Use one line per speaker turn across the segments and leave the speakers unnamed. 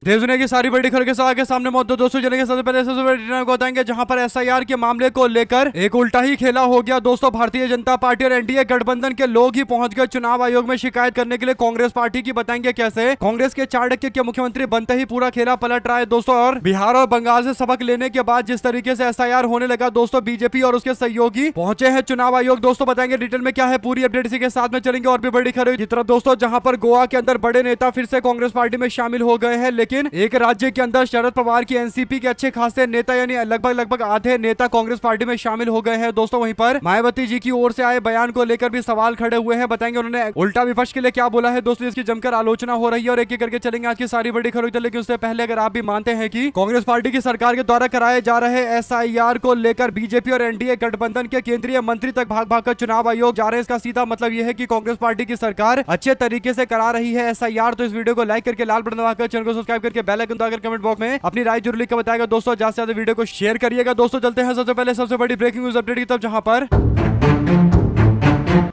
देश दुनिया की सारी बड़ी खबर के साथ आगे सामने मौजूद दोस्तों चलेंगे। सबसे पहले सबसे बड़ी डिटेल को बताएंगे, जहां पर एसआईआर के मामले को लेकर एक उल्टा ही खेला हो गया। दोस्तों भारतीय जनता पार्टी और एनडीए गठबंधन के लोग ही पहुंच गए चुनाव आयोग में शिकायत करने के लिए कांग्रेस पार्टी की। बताएंगे कैसे कांग्रेस के चाणक्य के मुख्यमंत्री बनते ही पूरा खेला पलट रहा है दोस्तों। और बिहार और बंगाल से सबक लेने के बाद जिस तरीके से एसआईआर होने लगा दोस्तों, बीजेपी और उसके सहयोगी पहुंचे हैं चुनाव आयोग। दोस्तों बताएंगे डिटेल में क्या है पूरी अपडेट, इसी के साथ में चलेंगे और भी बड़ी खबर की तरफ दोस्तों, जहां पर गोवा के अंदर बड़े नेता फिर से कांग्रेस पार्टी में शामिल हो गए हैं। लेकिन एक राज्य के अंदर शरद पवार की एनसीपी के अच्छे खासे नेता यानी लगभग आधे नेता कांग्रेस पार्टी में शामिल हो गए हैं दोस्तों। वहीं पर मायावती जी की ओर से आए बयान को लेकर भी सवाल खड़े हुए हैं। बताएंगे उन्होंने उल्टा विपक्ष के लिए क्या बोला है दोस्तों, इसकी जमकर आलोचना हो रही है और एक एक करके चलेंगे आज की सारी बड़ी खबर। लेकिन उससे पहले अगर आप भी मानते हैं कि कांग्रेस पार्टी की सरकार के द्वारा कराए जा रहे एसआईआर को लेकर बीजेपी और एनडीए गठबंधन के केंद्रीय मंत्री तक भाग भाग कर चुनाव आयोग जा रहे हैं, इसका सीधा मतलब यह है कि कांग्रेस पार्टी की सरकार अच्छे तरीके से करा रही है एसआईआर। तो इस वीडियो को लाइक करके लाल बटन दबाकर चैनल को सब्सक्राइब करके बेल आइकन दबाकर कमेंट बॉक्स में अपनी राय जरूर लिख कर बताएगा दोस्तों। ज्यादा से ज्यादा वीडियो को शेयर करिएगा दोस्तों। चलते हैं सबसे पहले सबसे बड़ी ब्रेकिंग न्यूज अपडेट की तरफ, जहां पर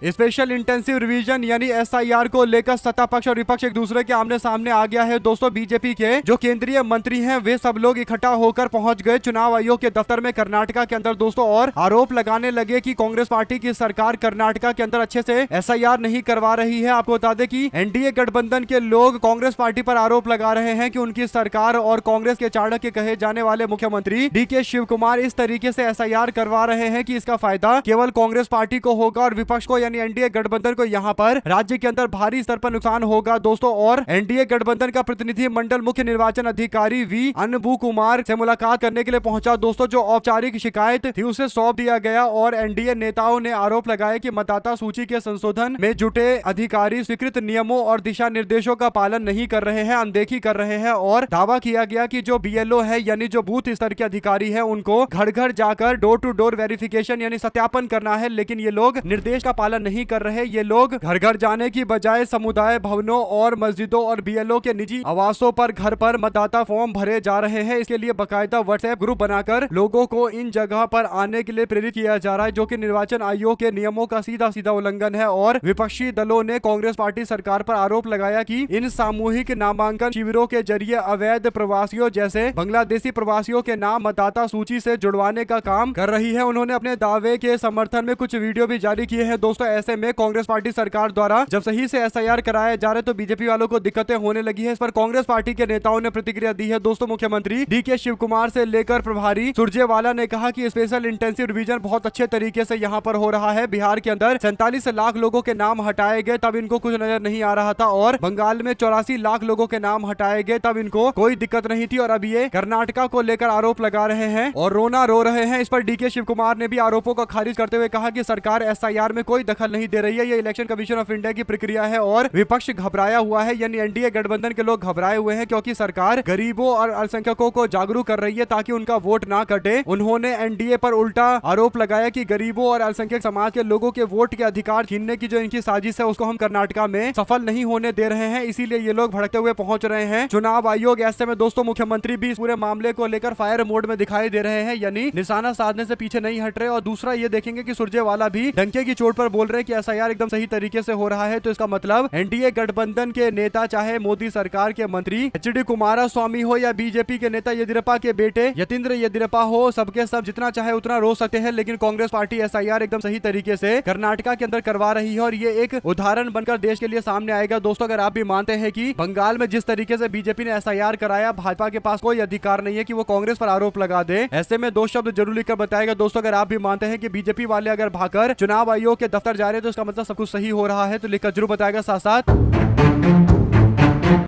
स्पेशल इंटेंसिव रिवीजन यानी एसआईआर को लेकर सत्ता पक्ष और विपक्ष एक दूसरे के आमने सामने आ गया है दोस्तों। बीजेपी के जो केंद्रीय मंत्री हैं वे सब लोग इकट्ठा होकर पहुंच गए चुनाव आयोग के दफ्तर में कर्नाटका के अंदर दोस्तों, और आरोप लगाने लगे कि कांग्रेस पार्टी की सरकार कर्नाटका के अंदर अच्छे से एसआईआर नहीं करवा रही है। आपको बता दें कि एनडीए गठबंधन के लोग कांग्रेस पार्टी पर आरोप लगा रहे हैं कि उनकी सरकार और कांग्रेस के चाणक्य कहे जाने वाले मुख्यमंत्री डीके शिव कुमार इस तरीके से एसआईआर करवा रहे हैं कि इसका फायदा केवल कांग्रेस पार्टी को होगा और विपक्ष को यानी एनडीए गठबंधन को यहां पर राज्य के अंदर भारी स्तर पर नुकसान होगा दोस्तों। और एनडीए गठबंधन का प्रतिनिधि मंडल मुख्य निर्वाचन अधिकारी वी अनबू कुमार से मुलाकात करने के लिए पहुंचा दोस्तों। जो औपचारिक शिकायत थी उसे सौंप दिया गया और एनडीए नेताओं ने आरोप लगाया कि मतदाता सूची के संशोधन में जुटे अधिकारी स्वीकृत नियमों और दिशा निर्देशों का पालन नहीं कर रहे हैं, अनदेखी कर रहे हैं। और दावा किया गया कि जो बीएलओ है यानी जो बूथ स्तर के अधिकारी है उनको घर घर जाकर डोर टू डोर वेरिफिकेशन यानी सत्यापन करना है, लेकिन ये लोग निर्देश का पालन नहीं कर रहे। ये लोग घर घर जाने की बजाय समुदाय भवनों और मस्जिदों और बीएलओ के निजी आवासों पर घर पर मतदाता फॉर्म भरे जा रहे हैं। इसके लिए बाकायदा व्हाट्सएप ग्रुप बनाकर लोगों को इन जगह पर आने के लिए प्रेरित किया जा रहा है, जो कि निर्वाचन आयोग के नियमों का सीधा सीधा उल्लंघन है। और विपक्षी दलों ने कांग्रेस पार्टी सरकार पर आरोप लगाया कि इन सामूहिक नामांकन शिविरों के जरिए अवैध प्रवासियों जैसे बांग्लादेशी प्रवासियों के नाम मतदाता सूची से जुड़वाने का काम कर रही है। उन्होंने अपने दावे के समर्थन में कुछ वीडियो भी जारी किए हैं दोस्तों। ऐसे में कांग्रेस पार्टी सरकार द्वारा जब सही से एसआईआर कराया जा रहे तो बीजेपी वालों को दिक्कतें होने लगी है। इस पर कांग्रेस पार्टी के नेताओं ने प्रतिक्रिया दी है दोस्तों। मुख्यमंत्री डीके शिव कुमार से लेकर प्रभारी सुरजेवाला ने कहा कि स्पेशल इंटेंसिव रिवीजन बहुत अच्छे तरीके से यहां पर हो रहा है। बिहार के अंदर 47 लाख लोगों के नाम हटाए गए तब इनको कुछ नजर नहीं आ रहा था, और बंगाल में 84 लाख लोगों के नाम हटाए गए तब इनको कोई दिक्कत नहीं थी। और अब ये कर्नाटका को लेकर आरोप लगा रहे हैं और रोना रो रहे हैं। इस पर डीके शिव कुमार ने भी आरोपों को खारिज करते हुए कहा कि सरकार एसआईआर में कोई दखल नहीं दे रही है, ये इलेक्शन कमीशन ऑफ इंडिया की प्रक्रिया है और विपक्ष घबराया हुआ है, यानी एनडीए गठबंधन के लोग घबराए हुए हैं क्योंकि सरकार गरीबों और अल्पसंख्यकों को जागरूक कर रही है ताकि उनका वोट ना कटे। उन्होंने एनडीए पर उल्टा आरोप लगाया कि गरीबों और अल्पसंख्यक समाज के लोगों के वोट के अधिकार छीनने की जो इनकी साजिश है उसको हम कर्नाटका में सफल नहीं होने दे रहे हैं, इसीलिए ये लोग भड़कते हुए पहुंच रहे हैं चुनाव आयोग। ऐसे में दोस्तों मुख्यमंत्री भी इस पूरे मामले को लेकर फायर मोड में दिखाई दे रहे हैं, यानी निशाना साधने से पीछे नहीं हट रहे। और दूसरा ये देखेंगे कि सुरजेवाला भी डंके की चोट पर बोल रहे हैं कि एसआईआर एकदम सही तरीके से हो रहा है। तो इसका मतलब एनडीए गठबंधन के नेता चाहे मोदी सरकार के मंत्री एचडी कुमारस्वामी हो या बीजेपी के नेता येदियुरप्पा के बेटे यतींद्र येदियुरप्पा हो, सबके सब जितना चाहे उतना रो सकते हैं, लेकिन कांग्रेस पार्टी एसआईआर एकदम सही तरीके से कर्नाटका के अंदर करवा रही है और ये एक उदाहरण बनकर देश के लिए सामने आएगा दोस्तों। अगर आप भी मानते हैं कि बंगाल में जिस तरीके से बीजेपी ने एसआईआर कराया, भाजपा के पास कोई अधिकार नहीं है कि वो कांग्रेस पर आरोप लगा दे। ऐसे में दो शब्द जरूर लिखकर बताएगा दोस्तों। अगर आप भी मानते हैं कि बीजेपी वाले अगर भागकर चुनाव आयोग के दफ्तर जा रहे हैं तो इसका मतलब सब कुछ सही हो रहा है, तो लिखकर जरूर बताएगा। साथ साथ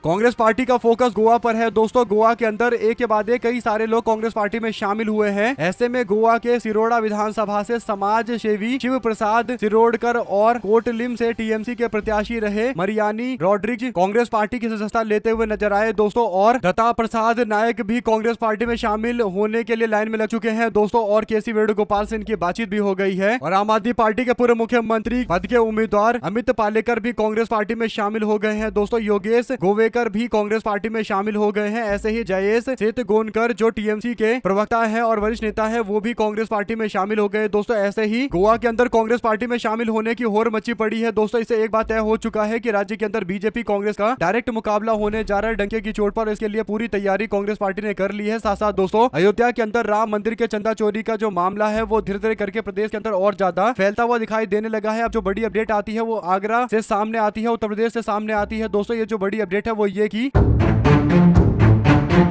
कांग्रेस पार्टी का फोकस गोवा पर है दोस्तों। गोवा के अंदर एक के बाद एक कई सारे लोग कांग्रेस पार्टी में शामिल हुए हैं। ऐसे में गोवा के सिरोड़ा विधानसभा से समाज सेवी शिव प्रसाद सिरोडकर और कोटलिम से टीएमसी के प्रत्याशी रहे मरियानी रॉड्रिग्ज कांग्रेस पार्टी की सदस्यता लेते हुए नजर आए दोस्तों। और दत्ता प्रसाद नायक भी कांग्रेस पार्टी में शामिल होने के लिए लाइन में लग चुके हैं दोस्तों। और केसी वेणुगोपाल से इनकी बातचीत भी हो गई है। और आम आदमी पार्टी के पूर्व मुख्यमंत्री पद के उम्मीदवार अमित पालेकर भी कांग्रेस पार्टी में शामिल हो गए हैं दोस्तों। योगेश गोवेकर भी कांग्रेस पार्टी में शामिल हो गए हैं। ऐसे ही जयेश सेतगोनकर जो टीएमसी के प्रवक्ता है और वरिष्ठ नेता है, वो भी कांग्रेस पार्टी में शामिल हो गए। दोस्तों ऐसे ही गोवा के अंदर कांग्रेस पार्टी में शामिल होने की होड़ मची पड़ी है। दोस्तों इससे एक बात तय हो चुका है कि राज्य के अंदर बीजेपी कांग्रेस का डायरेक्ट मुकाबला होने जा रहा है डंके की चोट पर। इसके लिए पूरी तैयारी कांग्रेस पार्टी ने कर ली है। साथ साथ दोस्तों अयोध्या के अंदर राम मंदिर के चंदा चोरी का जो मामला है वो धीरे धीरे करके प्रदेश के अंदर और ज्यादा फैलता हुआ दिखाई देने लगा है। अब जो बड़ी अपडेट आती है वो आगरा से सामने आती है, उत्तर प्रदेश से सामने आती है। दोस्तों ये जो बड़ी अपडेट है वो ये की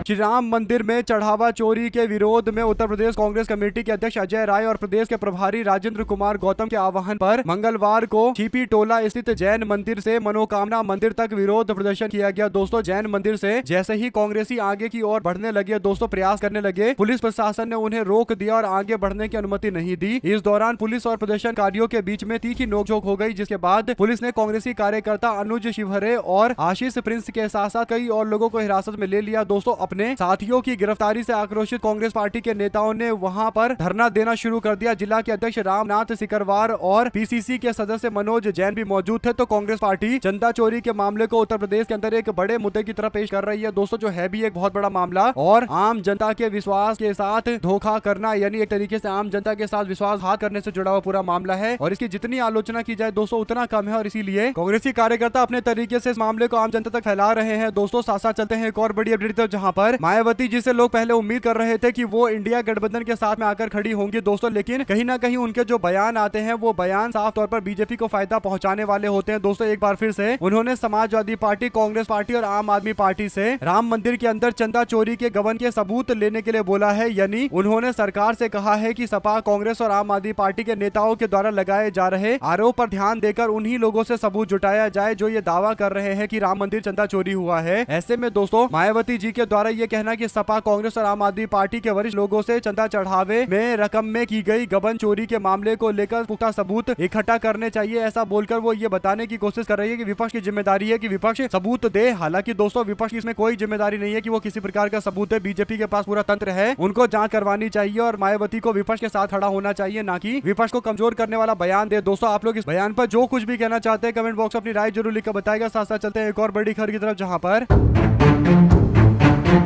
श्री राम मंदिर में चढ़ावा चोरी के विरोध में उत्तर प्रदेश कांग्रेस कमेटी के अध्यक्ष अजय राय और प्रदेश के प्रभारी राजेंद्र कुमार गौतम के आह्वान पर मंगलवार को छिपी टोला स्थित जैन मंदिर से मनोकामना मंदिर तक विरोध प्रदर्शन किया गया। दोस्तों जैन मंदिर से जैसे ही कांग्रेसी आगे की ओर बढ़ने लगे, दोस्तों प्रयास करने लगे, पुलिस प्रशासन ने उन्हें रोक दिया और आगे बढ़ने की अनुमति नहीं दी। इस दौरान पुलिस और प्रदर्शनकारियों के बीच में तीखी नोकझोंक हो गई, जिसके बाद पुलिस ने कांग्रेसी कार्यकर्ता अनुज शिवहरे और आशीष प्रिंस के साथ साथ कई और लोगों को हिरासत में ले लिया। दोस्तों अपने साथियों की गिरफ्तारी से आक्रोशित कांग्रेस पार्टी के नेताओं ने वहां पर धरना देना शुरू कर दिया। जिला के अध्यक्ष रामनाथ सिकरवार और पीसीसी के सदस्य मनोज जैन भी मौजूद थे। तो कांग्रेस पार्टी चंदा चोरी के मामले को उत्तर प्रदेश के अंदर एक बड़े मुद्दे की तरफ पेश कर रही है। दोस्तों जो है भी एक बहुत बड़ा मामला और आम जनता के विश्वास के साथ धोखा करना, यानी एक तरीके से आम जनता के साथ विश्वासघात करने से जुड़ा हुआ पूरा मामला है और इसकी जितनी आलोचना की जाए दोस्तों उतना कम है और इसीलिए कांग्रेसी कार्यकर्ता अपने तरीके से इस मामले को आम जनता तक फैला रहे हैं। दोस्तों साथ साथ चलते हैं एक और बड़ी अपडेट तरफ, जहां पर मायावती जिसे लोग पहले उम्मीद कर रहे थे कि वो इंडिया गठबंधन के साथ में आकर खड़ी होंगी दोस्तों, लेकिन कहीं ना कहीं उनके जो बयान आते हैं वो बयान साफ तौर पर बीजेपी को फायदा पहुंचाने वाले होते हैं। दोस्तों एक बार फिर से उन्होंने समाजवादी पार्टी, कांग्रेस पार्टी और आम आदमी पार्टी से राम मंदिर के अंदर चंदा चोरी के गबन के सबूत लेने के लिए बोला है। यानी उन्होंने सरकार से कहा है कि सपा, कांग्रेस और आम आदमी पार्टी के नेताओं के द्वारा लगाए जा रहे आरोप पर ध्यान देकर उन्हीं लोगों से सबूत जुटाया जाए जो ये दावा कर रहे हैं कि राम मंदिर चंदा चोरी हुआ है। ऐसे में दोस्तों मायावती जी के द्वारा ये कहना कि सपा, कांग्रेस और आम आदमी पार्टी के वरिष्ठ लोगों से चंदा चढ़ावे में रकम में की गई गबन चोरी के मामले को लेकर पुख्ता सबूत इकट्ठा करने चाहिए, ऐसा बोलकर वो ये बताने की कोशिश कर रही है कि विपक्ष की जिम्मेदारी है कि विपक्ष सबूत दे। हालांकि दोस्तों विपक्ष की इसमें कोई जिम्मेदारी नहीं है कि वो किसी प्रकार का सबूत दे। बीजेपी के पास पूरा तंत्र है, उनको जांच करवानी चाहिए और मायावती को विपक्ष के साथ खड़ा होना चाहिए, ना कि विपक्ष को कमजोर करने वाला बयान दे। दोस्तों आप लोग इस बयान पर जो कुछ भी कहना चाहते हैं कमेंट बॉक्स में अपनी राय जरूर लिखकर बताएगा। साथ साथ चलते हैं एक और बड़ी खबर की तरफ, जहां पर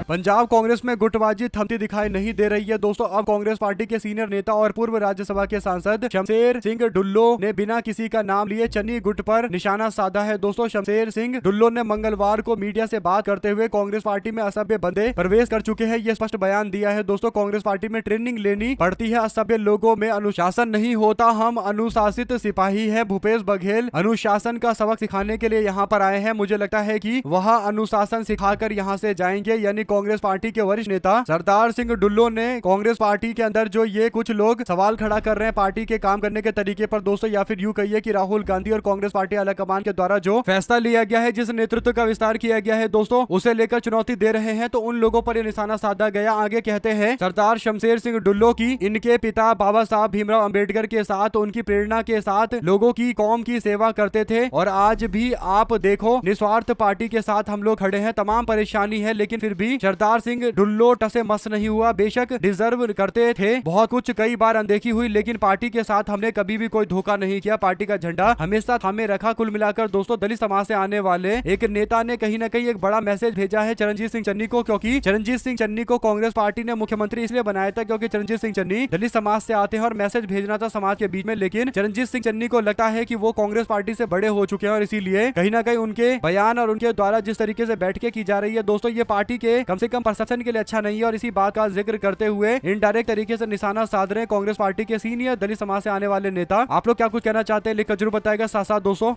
पंजाब कांग्रेस में गुटबाजी थमती दिखाई नहीं दे रही है। दोस्तों अब कांग्रेस पार्टी के सीनियर नेता और पूर्व राज्यसभा के सांसद शमशेर सिंह ढुल्लो ने बिना किसी का नाम लिए चन्नी गुट पर निशाना साधा है। दोस्तों शमशेर सिंह ढुल्लो ने मंगलवार को मीडिया से बात करते हुए कांग्रेस पार्टी में असभ्य बंदे प्रवेश कर चुके हैं ये स्पष्ट बयान दिया है। दोस्तों कांग्रेस पार्टी में ट्रेनिंग लेनी पड़ती है, असभ्य लोगों में अनुशासन नहीं होता, हम अनुशासित सिपाही है। भूपेश बघेल अनुशासन का सबक सिखाने के लिए यहाँ पर आए हैं, मुझे लगता है कि वह अनुशासन सिखाकर यहाँ से जाएंगे। यानी कांग्रेस पार्टी के वरिष्ठ नेता सरदार सिंह ढुल्लो ने कांग्रेस पार्टी के अंदर जो ये कुछ लोग सवाल खड़ा कर रहे हैं पार्टी के काम करने के तरीके पर दोस्तों, या फिर यूं कहिए कि राहुल गांधी और कांग्रेस पार्टी आलाकमान के द्वारा जो फैसला लिया गया है, जिस नेतृत्व का विस्तार किया गया है दोस्तों, उसे लेकर चुनौती दे रहे हैं। तो उन लोगों पर यह निशाना साधा गया। आगे कहते हैं सरदार शमशेर सिंह ढुल्लो की इनके पिता बाबा साहब भीमराव अंबेडकर के साथ उनकी प्रेरणा के साथ लोगों की, कौम की सेवा करते थे और आज भी आप देखो निस्वार्थ पार्टी के साथ हम लोग खड़े हैं। तमाम परेशानी है लेकिन फिर भी सरदार सिंह ढुल्लो टसे मस नहीं हुआ। बेशक डिजर्व करते थे बहुत कुछ, कई बार अनदेखी हुई, लेकिन पार्टी के साथ हमने कभी भी कोई धोखा नहीं किया। पार्टी का झंडा हमेशा थामे रखा। कुल मिलाकर दोस्तों दलित समाज से आने वाले एक नेता ने कहीं ना कहीं एक बड़ा मैसेज भेजा है चरणजीत सिंह चन्नी को, क्योंकि चरणजीत सिंह चन्नी को कांग्रेस पार्टी ने मुख्यमंत्री इसलिए बनाया था क्योंकि चरणजीत सिंह चन्नी दलित समाज से आते हैं और मैसेज भेजना था समाज के बीच में। लेकिन चरणजीत सिंह चन्नी को लगता है कि वो कांग्रेस पार्टी से बड़े हो चुके हैं और इसीलिए कहीं ना कहीं उनके बयान और उनके द्वारा जिस तरीके से बैठकें की जा रही है दोस्तों, ये पार्टी के कम से कम परसेप्शन के लिए अच्छा नहीं है। और इसी बात का जिक्र करते हुए इनडायरेक्ट तरीके से निशाना साध रहे हैं कांग्रेस पार्टी के सीनियर दलित समाज से आने वाले नेता। आप लोग क्या कुछ कहना चाहते हैं लिखकर जरूर बताएगा। साथ साथ दोस्तों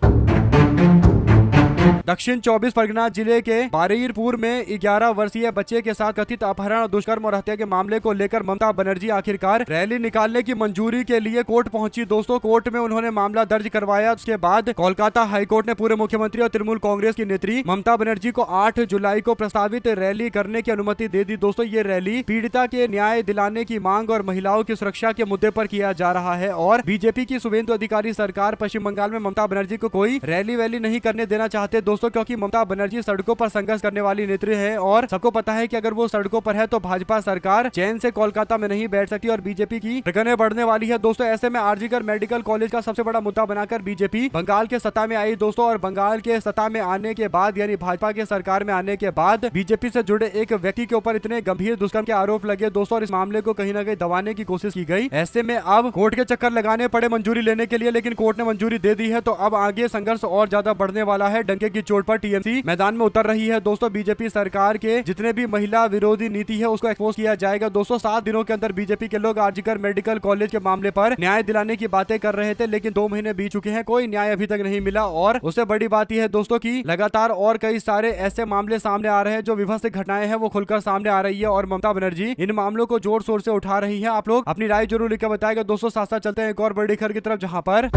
दक्षिण 24 परगना जिले के बारीरपुर में 11 वर्षीय बच्चे के साथ कथित अपहरण, दुष्कर्म और हत्या के मामले को लेकर ममता बनर्जी आखिरकार रैली निकालने की मंजूरी के लिए कोर्ट पहुंची। दोस्तों कोर्ट में उन्होंने मामला दर्ज करवाया। उसके बाद कोलकाता हाईकोर्ट ने पूर्व मुख्यमंत्री और तृणमूल कांग्रेस की नेत्री ममता बनर्जी को 8 जुलाई को प्रस्तावित रैली करने की अनुमति दे दी। दोस्तों ये रैली पीड़िता के न्याय दिलाने की मांग और महिलाओं की सुरक्षा के मुद्दे पर किया जा रहा है और बीजेपी की शुभेंदु अधिकारी सरकार पश्चिम बंगाल में ममता बनर्जी को कोई रैली वैली नहीं करने देना चाहते कहते दोस्तों, क्योंकि ममता बनर्जी सड़कों पर संघर्ष करने वाली नेत्री है और सबको पता है कि अगर वो सड़कों पर है तो भाजपा सरकार चैन से कोलकाता में नहीं बैठ सकती और बीजेपी की रगने बढ़ने वाली है दोस्तों। ऐसे में आरजीकर मेडिकल कॉलेज का सबसे बड़ा मुद्दा बनाकर बीजेपी बंगाल के सत्ता में आई दोस्तों, और बंगाल के सत्ता में आने के बाद यानी भाजपा के सरकार में आने के बाद बीजेपी से जुड़े एक व्यक्ति के ऊपर इतने गंभीर दुष्कर्म के आरोप लगे दोस्तों, और इस मामले को कहीं ना कहीं दबाने की कोशिश की गई। ऐसे में अब कोर्ट के चक्कर लगाने पड़े मंजूरी लेने के लिए, लेकिन कोर्ट ने मंजूरी दे दी है, तो अब आगे संघर्ष और ज्यादा बढ़ने वाला है। डंके की चोट पर टीएमसी मैदान में उतर रही है दोस्तों। बीजेपी सरकार के जितने भी महिला विरोधी नीति है उसको एक्सपोज किया जाएगा दोस्तों। 7 दिनों के अंदर बीजेपी के लोग आरजीकर मेडिकल कॉलेज के मामले पर न्याय दिलाने की बातें कर रहे थे, लेकिन 2 महीने बीत चुके हैं, कोई न्याय अभी तक नहीं मिला। और उससे बड़ी बात यह है दोस्तों की लगातार और कई सारे ऐसे मामले सामने आ रहे हैं जो विभत्स घटनाएं हैं वो खुलकर सामने आ रही है, और ममता बनर्जी इन मामलों को जोर शोर से उठा रही है। आप लोग अपनी राय जरूर लिखकर बताएगा दोस्तों। साथ साथ चलते हैं एक और बड़ी खबर की तरफ, जहां पर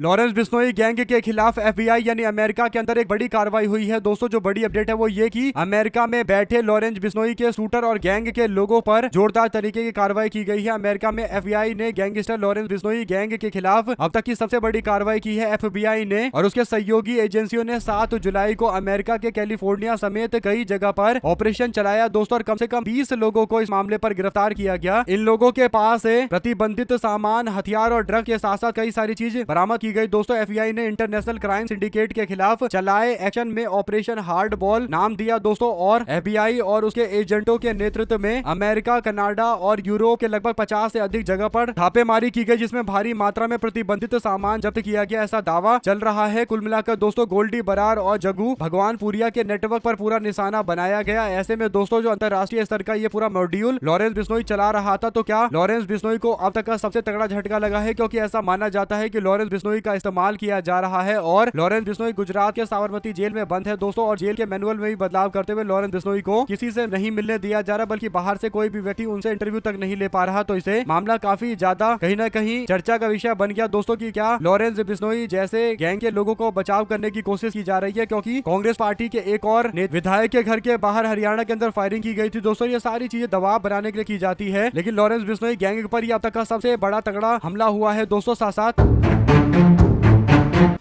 लॉरेंस बिश्नोई गैंग के खिलाफ एफबीआई यानी अमेरिका के अंदर एक बड़ी कार्रवाई हुई है दोस्तों। जो बड़ी अपडेट है वो ये कि अमेरिका में बैठे लॉरेंस बिश्नोई के शूटर और गैंग के लोगों पर जोरदार तरीके की कार्रवाई की गई है। अमेरिका में एफबीआई ने गैंगस्टर लॉरेंस बिश्नोई गैंग के खिलाफ अब तक की सबसे बड़ी कार्रवाई की है। एफबीआई ने और उसके सहयोगी एजेंसियों ने 7 जुलाई को अमेरिका के कैलिफोर्निया समेत कई जगह पर ऑपरेशन चलाया दोस्तों, और कम से कम 20 लोगों को इस मामले पर गिरफ्तार किया गया। इन लोगों के पास से प्रतिबंधित सामान, हथियार और ड्रग के साथ साथ कई सारी चीज बरामद की गई दोस्तों। एफबीआई ने इंटरनेशनल क्राइम सिंडिकेट के खिलाफ चलाए एक्शन में ऑपरेशन हार्ड बॉल नाम दिया दोस्तों, और एफबीआई और उसके एजेंटों के नेतृत्व में अमेरिका, कनाडा और यूरोप के लगभग 50 से अधिक जगह पर छापेमारी की गई, जिसमें भारी मात्रा में प्रतिबंधित सामान जब्त किया गया, ऐसा दावा चल रहा है। कुल मिलाकर दोस्तों गोल्डी बरार और जग्गू भगवानपुरिया के नेटवर्क पर पूरा निशाना बनाया गया। ऐसे में दोस्तों जो अंतरराष्ट्रीय स्तर का ये पूरा मॉड्यूल लॉरेंस बिश्नोई चला रहा था, तो क्या लॉरेंस बिश्नोई को अब तक का सबसे तगड़ा झटका लगा है, क्योंकि ऐसा माना जाता है कि लॉरेंस बिश्नोई का इस्तेमाल किया जा रहा है। और लॉरेंस बिश्नोई गुजरात के साबरमती जेल में बंद है दोस्तों, और जेल के मैनुअल में भी बदलाव करते हुए लॉरेंस बिश्नोई को किसी से नहीं मिलने दिया जा रहा, बल्कि बाहर से कोई भी व्यक्ति उनसे इंटरव्यू तक नहीं ले पा रहा। तो इसे मामला काफी ज्यादा कहीं ना कहीं चर्चा का विषय बन गया दोस्तों की क्या लॉरेंस बिश्नोई जैसे गैंग के लोगों को बचाव करने की कोशिश की जा रही है, क्योंकि कांग्रेस पार्टी के एक और विधायक के घर के बाहर हरियाणा के अंदर फायरिंग की गई थी दोस्तों। ये सारी चीजें दबाव बनाने के लिए की जाती है, लेकिन लॉरेंस बिश्नोई गैंग पर ही अब तक का सबसे बड़ा तगड़ा हमला हुआ है दोस्तों। साथ साथ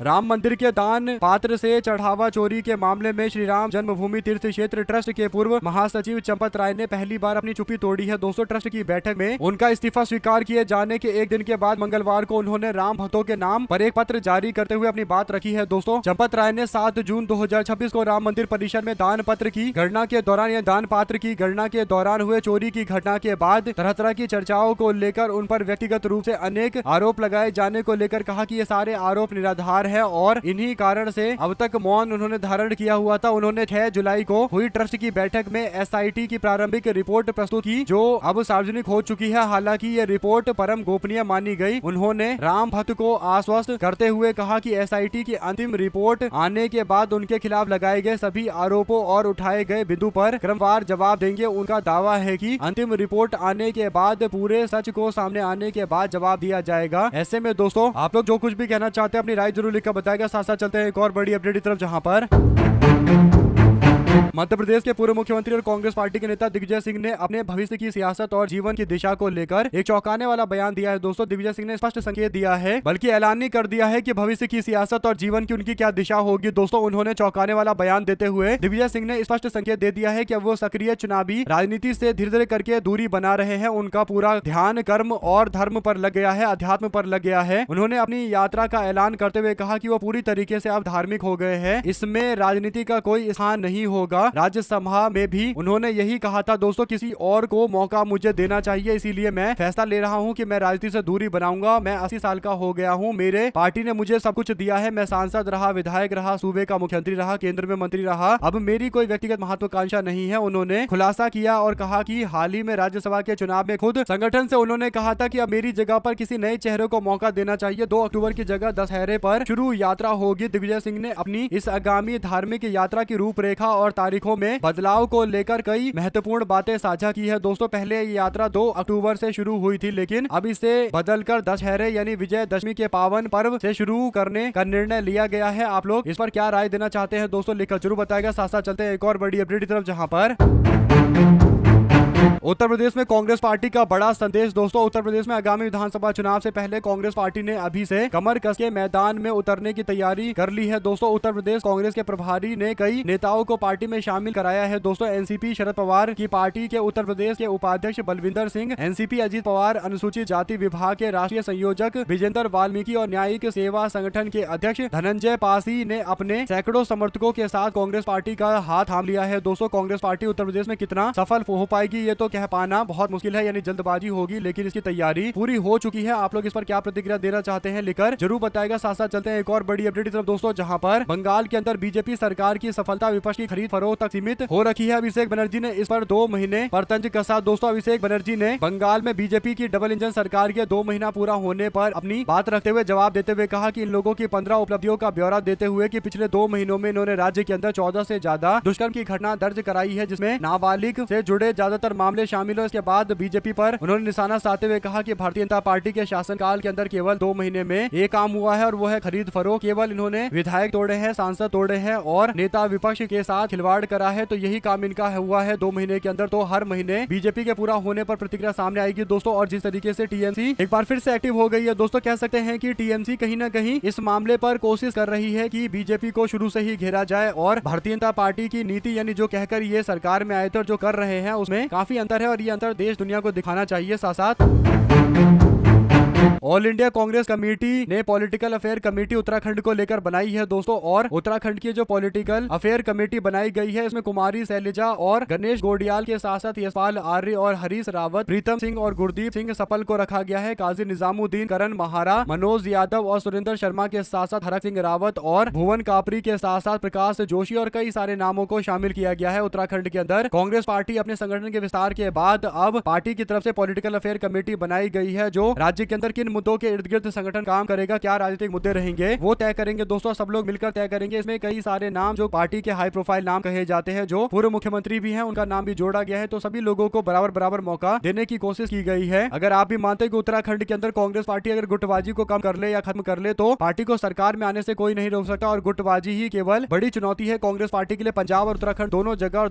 राम मंदिर के दान पात्र से चढ़ावा चोरी के मामले में श्री राम जन्मभूमि तीर्थ क्षेत्र ट्रस्ट के पूर्व महासचिव चंपत राय ने पहली बार अपनी चुप्पी तोड़ी है दोस्तों। ट्रस्ट की बैठक में उनका इस्तीफा स्वीकार किए जाने के एक दिन के बाद मंगलवार को उन्होंने राम भक्तों के नाम पर एक पत्र जारी करते हुए अपनी बात रखी है दोस्तों। चंपत राय ने 7 जून 2026 को राम मंदिर परिसर में दान पत्र की गणना के दौरान या दान पात्र की गणना के दौरान हुए चोरी की घटना के बाद तरह तरह की चर्चाओं को लेकर उन पर व्यक्तिगत रूप से अनेक आरोप लगाए जाने को लेकर कहा कि ये सारे आरोप निराधार है, और इन्हीं कारण से अब तक मौन उन्होंने धारण किया हुआ था। उन्होंने 6 जुलाई को हुई ट्रस्ट की बैठक में एसआईटी की प्रारंभिक रिपोर्ट प्रस्तुत की, जो अब सार्वजनिक हो चुकी है। हालांकि ये रिपोर्ट परम गोपनीय मानी गई। उन्होंने राम भक्त को आश्वस्त करते हुए कहा कि एसआईटी की अंतिम रिपोर्ट आने के बाद उनके खिलाफ लगाए गए सभी आरोपों और उठाए गए बिंदु पर क्रमवार जवाब देंगे। उनका दावा है कि अंतिम रिपोर्ट आने के बाद पूरे सच को सामने आने के बाद जवाब दिया जाएगा। ऐसे में दोस्तों आप लोग जो कुछ भी कहना चाहते हैं अपनी राय जरूर लिखकर बताएगा। साथ साथ चलते हैं एक और बड़ी अपडेट की तरफ, जहां पर मध्य प्रदेश के पूर्व मुख्यमंत्री और कांग्रेस पार्टी के नेता दिग्विजय सिंह ने अपने भविष्य की सियासत और जीवन की दिशा को लेकर एक चौंकाने वाला बयान दिया है दोस्तों। दिग्विजय सिंह ने स्पष्ट संकेत दिया है, बल्कि ऐलान नहीं कर दिया है कि भविष्य की सियासत और जीवन की उनकी क्या दिशा होगी दोस्तों। उन्होंने चौंकाने वाला बयान देते हुए दिग्विजय सिंह ने स्पष्ट संकेत दे दिया है कि वो सक्रिय चुनावी राजनीति से धीरे धीरे करके दूरी बना रहे हैं। उनका पूरा ध्यान कर्म और धर्म पर लग गया है, अध्यात्म पर लग गया है। उन्होंने अपनी यात्रा का ऐलान करते हुए कहा कि वो पूरी तरीके से अब धार्मिक हो गए हैं, इसमें राजनीति का कोई स्थान नहीं होगा। राज्यसभा में भी उन्होंने यही कहा था दोस्तों, किसी और को मौका मुझे देना चाहिए, इसीलिए मैं फैसला ले रहा हूं कि मैं राजनीति से दूरी बनाऊंगा। मैं 80 साल का हो गया हूं, मेरे पार्टी ने मुझे सब कुछ दिया है। मैं सांसद रहा, विधायक रहा, सूबे का मुख्यमंत्री रहा, केंद्र में मंत्री रहा, अब मेरी कोई व्यक्तिगत महत्वाकांक्षा नहीं है। उन्होंने खुलासा किया और कहा कि हाल ही में राज्यसभा के चुनाव में खुद संगठन से उन्होंने कहा था कि अब मेरी जगह पर किसी नए चेहरे को मौका देना चाहिए। 2 अक्टूबर की जगह दशहरे पर शुरू यात्रा होगी। दिग्विजय सिंह ने अपनी इस आगामी धार्मिक यात्रा की रूपरेखा और तारीखों में बदलाव को लेकर कई महत्वपूर्ण बातें साझा की है दोस्तों। पहले ये यात्रा 2 अक्टूबर से शुरू हुई थी, लेकिन अब इसे बदलकर दशहरे यानी विजयदशमी के पावन पर्व से शुरू करने का निर्णय लिया गया है। आप लोग इस पर क्या राय देना चाहते हैं दोस्तों, लिखकर जरूर बताएगा। साथ साथ चलते हैं एक और बड़ी अपडेट की तरफ, जहां पर उत्तर प्रदेश में कांग्रेस पार्टी का बड़ा संदेश। दोस्तों, उत्तर प्रदेश में आगामी विधानसभा चुनाव से पहले कांग्रेस पार्टी ने अभी से कमर कस के मैदान में उतरने की तैयारी कर ली है। दोस्तों, उत्तर प्रदेश कांग्रेस के प्रभारी ने कई नेताओं को पार्टी में शामिल कराया है। दोस्तों, एनसीपी शरद पवार की पार्टी के उत्तर प्रदेश के उपाध्यक्ष बलविंदर सिंह, एनसीपी अजीत पवार अनुसूचित जाति विभाग के राष्ट्रीय संयोजक विजेंद्र वाल्मीकि और न्यायिक सेवा संगठन के अध्यक्ष धनंजय पासी ने अपने सैकड़ों समर्थकों के साथ कांग्रेस पार्टी का हाथ थाम लिया है। दोस्तों, कांग्रेस पार्टी उत्तर प्रदेश में कितना सफल हो पाएगी ये तो कह पाना बहुत मुश्किल है, यानी जल्दबाजी होगी, लेकिन इसकी तैयारी पूरी हो चुकी है। आप लोग इस पर क्या प्रतिक्रिया देना चाहते हैं लिखकर जरूर बताएगा। साथ साथ चलते हैं एक और बड़ी अपडेट की तरफ दोस्तों, जहां पर बंगाल के अंदर बीजेपी सरकार की सफलता विपक्ष की खरीद फरोख्त तक सीमित हो रखी है। अभिषेक बनर्जी ने इस पर 2 महीने पर तंज कसा। दोस्तों, अभिषेक बनर्जी ने बंगाल में बीजेपी की डबल इंजन सरकार के 2 महीना पूरा होने पर अपनी बात रखते हुए जवाब देते हुए कहा कि इन लोगों की 15 उपलब्धियों का ब्यौरा देते हुए कि पिछले 2 महीनों में इन्होंने राज्य के अंदर 14 से ज्यादा दुष्कर्म की घटना दर्ज कराई है, जिसमें नाबालिग से जुड़े ज्यादातर मामले शामिल हो। इसके बाद बीजेपी पर उन्होंने निशाना साधते हुए कहा कि भारतीय जनता पार्टी के शासनकाल के अंदर केवल 2 महीने में एक काम हुआ है और वो है खरीद फरोख्त। केवल इन्होंने विधायक तोड़े हैं, सांसद तोड़े हैं और नेता विपक्ष के साथ खिलवाड़ करा है, तो यही काम इनका हुआ है 2 महीने के अंदर। तो हर महीने बीजेपी के पूरा होने पर प्रतिक्रिया सामने आएगी दोस्तों। और जिस तरीके से टीएमसी एक बार फिर से एक्टिव हो गई है दोस्तों, कह सकते हैं कि टीएमसी कहीं ना कहीं इस मामले पर कोशिश कर रही है कि बीजेपी को शुरू से ही घेरा जाए और भारतीय जनता पार्टी की नीति यानी जो कहकर ये सरकार में आए थे और जो कर रहे हैं उसमें काफी अंतर है और ये अंतर देश दुनिया को दिखाना चाहिए। साथ साथ ऑल इंडिया कांग्रेस कमेटी ने पॉलिटिकल अफेयर कमेटी उत्तराखंड को लेकर बनाई है दोस्तों। और उत्तराखंड की जो पॉलिटिकल अफेयर कमेटी बनाई गई है इसमें कुमारी शैलजा और गणेश गोडियाल के साथ साथ यशपाल आर्य और हरीश रावत, प्रीतम सिंह और गुरदीप सिंह सपल को रखा गया है। काजी निजामुद्दीन, करण महारा, मनोज यादव और सुरेंद्र शर्मा के साथ साथ हरक सिंह रावत और भुवन कापरी के साथ साथ प्रकाश जोशी और कई सारे नामों को शामिल किया गया है। उत्तराखंड के अंदर कांग्रेस पार्टी अपने संगठन के विस्तार के बाद अब पार्टी की तरफ से पॉलिटिकल अफेयर कमेटी बनाई गई है, जो राज्य के अंदर किन मुद्दों के इर्द गिर्द संगठन काम करेगा, क्या राजनीतिक मुद्दे रहेंगे वो तय करेंगे दोस्तों। सब लोग मिलकर तय करेंगे। इसमें कई सारे नाम जो पार्टी के हाई प्रोफाइल नाम कहे जाते हैं, जो पूर्व मुख्यमंत्री भी हैं, उनका नाम भी जोड़ा गया है। तो सभी लोगों को बराबर बराबर मौका देने की कोशिश की गई है। अगर आप भी मानते हैं कि उत्तराखंड के अंदर कांग्रेस पार्टी अगर गुटबाजी को कम कर ले या खत्म कर ले तो पार्टी को सरकार में आने से कोई नहीं रोक सकता और गुटबाजी ही केवल बड़ी चुनौती है कांग्रेस पार्टी के लिए। पंजाब और उत्तराखंड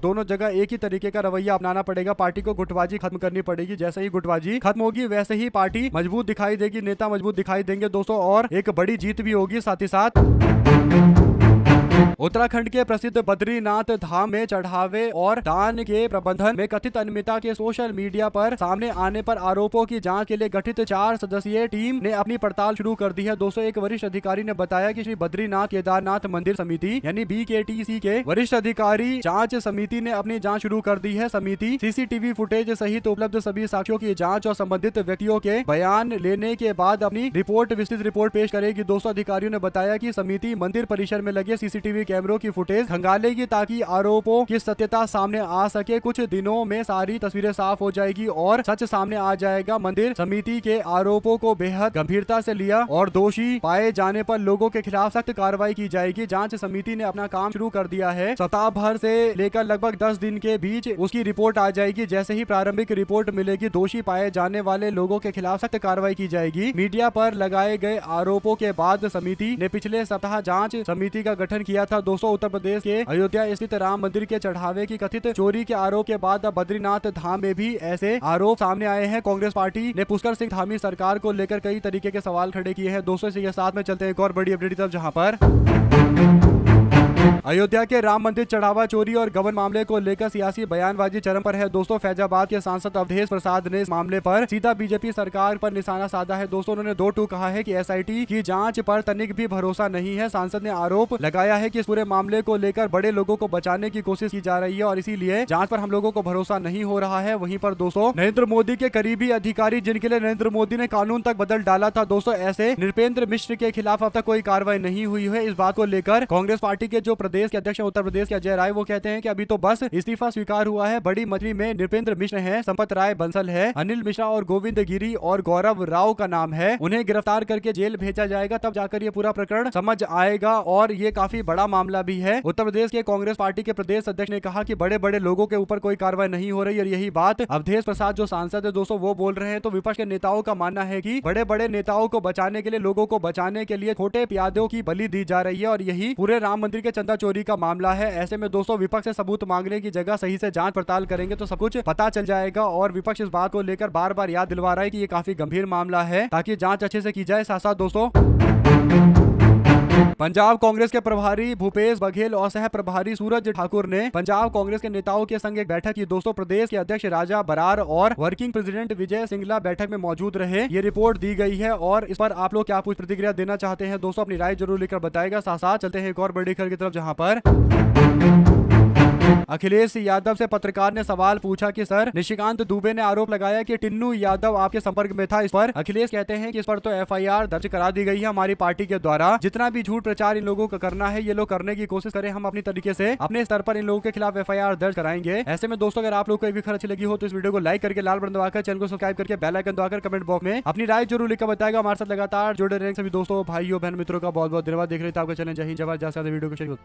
दोनों जगह एक ही तरीके का रवैया अपनाना पड़ेगा। पार्टी को गुटबाजी खत्म करनी पड़ेगी। जैसे ही गुटबाजी खत्म होगी वैसे ही पार्टी मजबूत दिखाई देगी, नेता मजबूत दिखाई देंगे दोस्तों, और एक बड़ी जीत भी होगी। साथ ही साथ उत्तराखंड के प्रसिद्ध बद्रीनाथ धाम में चढ़ावे और दान के प्रबंधन में कथित अनियमितता के सोशल मीडिया पर सामने आने पर आरोपों की जांच के लिए गठित 4 सदस्यीय टीम ने अपनी पड़ताल शुरू कर दी है दोस्तों। एक वरिष्ठ अधिकारी ने बताया कि श्री बद्रीनाथ केदारनाथ मंदिर समिति यानी BKTC के वरिष्ठ अधिकारी जांच समिति ने अपनी जांच शुरू कर दी है। समिति सीसीटीवी फुटेज सहित उपलब्ध सभी साक्ष्यों की जाँच और संबंधित व्यक्तियों के बयान लेने के बाद अपनी विस्तृत रिपोर्ट पेश करेगी दोस्तों। अधिकारियों ने बताया कि समिति मंदिर परिसर में लगे सीसीटीवी कैमरों की फुटेज खंगालेगी ताकि आरोपों की सत्यता सामने आ सके। कुछ दिनों में सारी तस्वीरें साफ हो जाएगी और सच सामने आ जाएगा। मंदिर समिति के आरोपों को बेहद गंभीरता से लिया और दोषी पाए जाने पर लोगों के खिलाफ सख्त कार्रवाई की जाएगी। जांच समिति ने अपना काम शुरू कर दिया है। सप्ताह भर से लेकर लगभग 10 दिन के बीच उसकी रिपोर्ट आ जाएगी। जैसे ही प्रारंभिक रिपोर्ट मिलेगी, दोषी पाए जाने वाले लोगों के खिलाफ सख्त कार्रवाई की जाएगी। मीडिया पर लगाए गए आरोपों के बाद समिति ने पिछले सप्ताह जांच समिति का गठन किया था दोस्तों। उत्तर प्रदेश के अयोध्या स्थित राम मंदिर के चढ़ावे की कथित चोरी के आरोप के बाद अब बद्रीनाथ धाम में भी ऐसे आरोप सामने आए हैं। कांग्रेस पार्टी ने पुष्कर सिंह धामी सरकार को लेकर कई तरीके के सवाल खड़े किए हैं दोस्तों। इसी के साथ में चलते हैं एक और बड़ी अपडेट की तरफ, जहां पर अयोध्या के राम मंदिर चढ़ावा चोरी और गबन मामले को लेकर सियासी बयानबाजी चरम पर है दोस्तों। फैजाबाद के सांसद अवधेश प्रसाद ने इस मामले पर सीधा बीजेपी सरकार पर निशाना साधा है दोस्तों। उन्होंने 2 कहा है कि एसआईटी की जांच पर तनिक भी भरोसा नहीं है। सांसद ने आरोप लगाया है कि इस पूरे मामले को लेकर बड़े लोगों को बचाने की कोशिश की जा रही है और इसीलिए जांच पर हम लोगों को भरोसा नहीं हो रहा है। वहीं पर दोस्तों नरेंद्र मोदी के करीबी अधिकारी जिनके लिए नरेंद्र मोदी ने कानून तक बदल डाला था दोस्तों, ऐसे नृपेंद्र मिश्र के खिलाफ अब तक कोई कार्रवाई नहीं हुई है। इस बात को लेकर कांग्रेस पार्टी के जो प्रदेश के अध्यक्ष उत्तर प्रदेश के अजय राय वो कहते हैं कि अभी तो बस इस्तीफा स्वीकार हुआ है। बड़ी मछली में नृपेंद्र मिश्र है, संपत राय बंसल है, अनिल मिश्रा और गोविंद गिरी और गौरव राव का नाम है। उन्हें गिरफ्तार करके जेल भेजा जाएगा, तब जाकर ये पूरा प्रकरण समझ आएगा और ये काफी बड़ा मामला भी है। उत्तर प्रदेश के कांग्रेस पार्टी के प्रदेश अध्यक्ष ने कहा कि बड़े बड़े लोगों के ऊपर कोई कार्रवाई नहीं हो रही और यही बात अवधेश प्रसाद जो सांसद है दोस्तों वो बोल रहे हैं। तो विपक्ष के नेताओं का मानना है कि बड़े बड़े नेताओं को बचाने के लिए, लोगों को बचाने के लिए छोटे प्यादों की बलि दी जा रही है और यही पूरे राम मंदिर के चंदा चोरी का मामला है। ऐसे में दोस्तों विपक्ष से सबूत मांगने की जगह सही से जांच पड़ताल करेंगे तो सब कुछ पता चल जाएगा। और विपक्ष इस बात को लेकर बार बार याद दिलवा रहा है कि ये काफी गंभीर मामला है, ताकि जांच अच्छे से की जाए। साथ साथ दोस्तों पंजाब कांग्रेस के प्रभारी भूपेश बघेल और सह प्रभारी सूरज ठाकुर ने पंजाब कांग्रेस के नेताओं के संग एक बैठक की। दोस्तों प्रदेश के अध्यक्ष राजा बरार और वर्किंग प्रेसिडेंट विजय सिंगला बैठक में मौजूद रहे, ये रिपोर्ट दी गई है। और इस पर आप लोग क्या कुछ प्रतिक्रिया देना चाहते हैं दोस्तों, अपनी राय जरूर लेकर बताएगा। साथ साथ चलते हैं एक और बड़ी खबर की तरफ, जहां पर अखिलेश यादव से पत्रकार ने सवाल पूछा कि सर, निशिकांत दुबे ने आरोप लगाया कि टिन्नू यादव आपके संपर्क में था। इस पर अखिलेश कहते हैं कि इस पर तो एफआईआर दर्ज करा दी गई है हमारी पार्टी के द्वारा। जितना भी झूठ प्रचार इन लोगों का करना है, ये लोग करने की कोशिश करें, हम अपनी तरीके से अपने स्तर पर इन लोगों के खिलाफ एफआईआर दर्ज कराएंगे। ऐसे में दोस्तों अगर आप लोग को भी खबर अच्छी लगी हो तो इस वीडियो को लाइक करके लाल बटन दबाकर चैनल को सब्सक्राइब करके बेल आइकन दबाकर कमेंट बॉक्स में अपनी राय जरूर लिखकर बताएगा। हमारे साथ लगातार जुड़े रहेंगे सभी दोस्तों भाइयों बहन मित्रों का बहुत बहुत धन्यवाद। देख रहे थे आपका चैनल जय हिंद जय भारत। वीडियो को शेयर